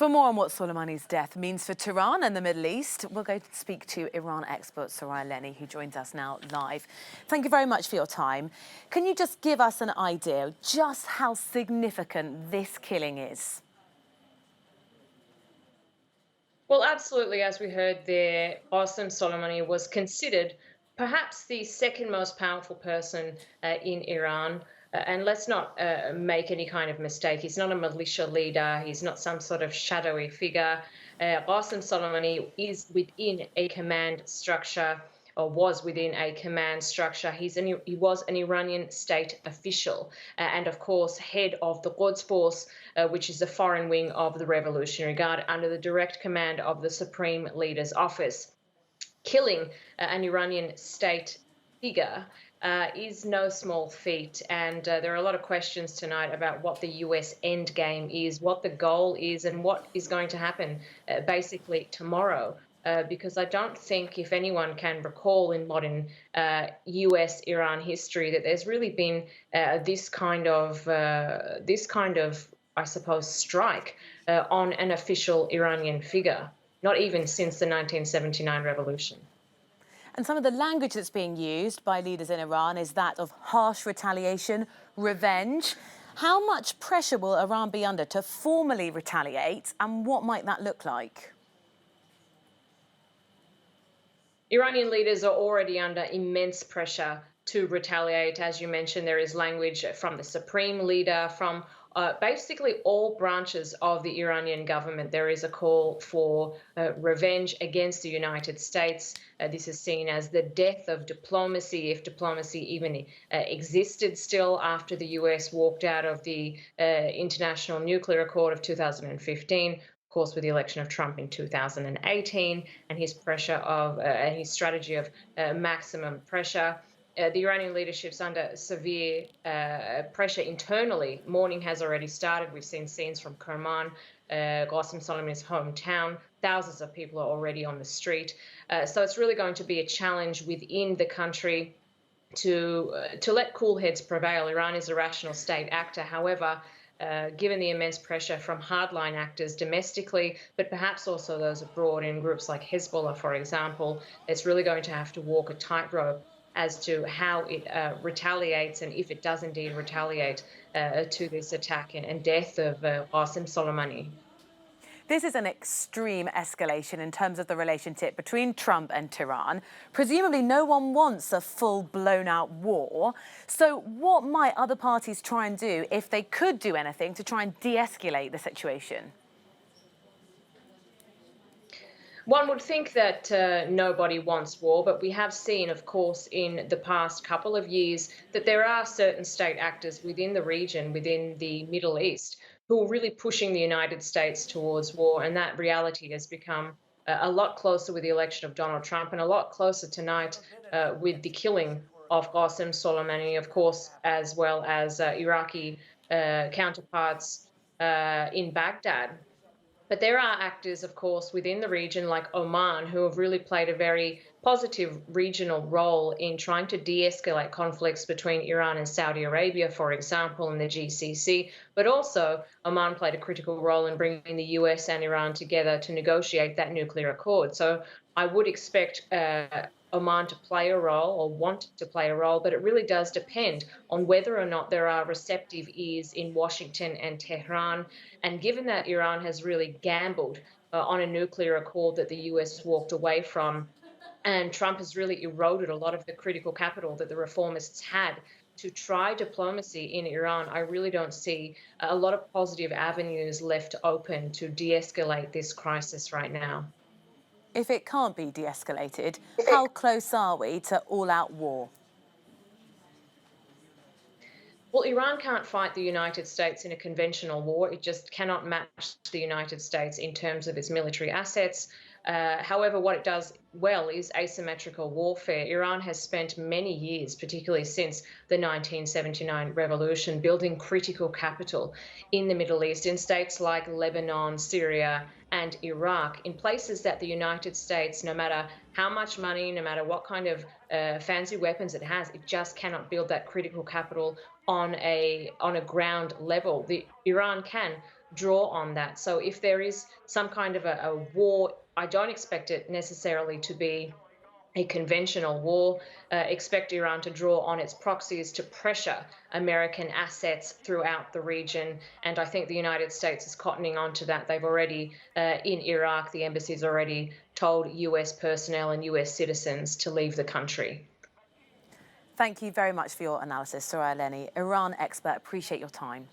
For more on what Soleimani's death means for Tehran and the Middle East, we'll go to speak to Iran expert Soraya Lennie, who joins us now live. Thank you very much for your time. Can you just give us an idea just how significant this killing is? Well, absolutely. As we heard there, Qassem Soleimani was considered perhaps the second most powerful person in Iran. And let's not make any kind of mistake. He's not a militia leader. He's not some sort of shadowy figure. Qassem Soleimani is within a command structure, or was within a command structure. He was an Iranian state official and, of course, head of the Quds Force, which is the foreign wing of the Revolutionary Guard under the direct command of the Supreme Leader's office. Killing an Iranian state figure is no small feat. And there are a lot of questions tonight about what the US end game is, what the goal is, and what is going to happen basically tomorrow. Because I don't think, if anyone can recall in modern US-Iran history, that there's really been this kind of, I suppose, strike on an official Iranian figure, not even since the 1979 revolution. And some of the language that's being used by leaders in Iran is that of harsh retaliation, revenge. How much pressure will Iran be under to formally retaliate, and what might that look like? Iranian leaders are already under immense pressure to retaliate. As you mentioned, there is language from the supreme leader, from basically all branches of the Iranian government. There is a call for revenge against the United States. This is seen as the death of diplomacy, if diplomacy even existed still after the US walked out of the International Nuclear Accord of 2015. Of course, with the election of Trump in 2018 and his pressure of his strategy of maximum pressure. The Iranian leadership's under severe pressure internally. Mourning has already started. We've seen scenes from Kerman, Qassem Soleimani's hometown. Thousands of people are already on the street. So it's really going to be a challenge within the country to let cool heads prevail. Iran is a rational state actor. However, given the immense pressure from hardline actors domestically, but perhaps also those abroad in groups like Hezbollah, for example, it's really going to have to walk a tightrope as to how it retaliates, and if it does indeed retaliate to this attack and death of Qassem Soleimani. This is an extreme escalation in terms of the relationship between Trump and Tehran. Presumably no one wants a full blown-out war. So what might other parties try and do, if they could do anything, to try and de-escalate the situation? One would think that nobody wants war, but we have seen, of course, in the past couple of years that there are certain state actors within the region, within the Middle East, who are really pushing the United States towards war. And that reality has become a lot closer with the election of Donald Trump, and a lot closer tonight with the killing of Qassem Soleimani, of course, as well as Iraqi counterparts in Baghdad. But there are actors, of course, within the region like Oman, who have really played a very positive regional role in trying to de-escalate conflicts between Iran and Saudi Arabia, for example, in the GCC. But also, Oman played a critical role in bringing the US and Iran together to negotiate that nuclear accord. So I would expect Oman to play a role, or want to play a role, but it really does depend on whether or not there are receptive ears in Washington and Tehran. And given that Iran has really gambled on a nuclear accord that the US walked away from, and Trump has really eroded a lot of the critical capital that the reformists had to try diplomacy in Iran, I really don't see a lot of positive avenues left open to de-escalate this crisis right now. If it can't be de-escalated, how close are we to all-out war? Well, Iran can't fight the United States in a conventional war. It just cannot match the United States in terms of its military assets. However, what it does well is asymmetrical warfare. Iran has spent many years, particularly since the 1979 revolution, building critical capital in the Middle East, in states like Lebanon, Syria, and Iraq, in places that the United States, no matter how much money, no matter what kind of fancy weapons it has, it just cannot build that critical capital on a ground level. Iran can draw on that. So if there is some kind of a war, I don't expect it necessarily to be a conventional war. Expect Iran to draw on its proxies to pressure American assets throughout the region. And I think the United States is cottoning on to that. They've already, in Iraq, the embassy's already told US personnel and US citizens to leave the country. Thank you very much for your analysis, Soraya Lennie, Iran expert. Appreciate your time.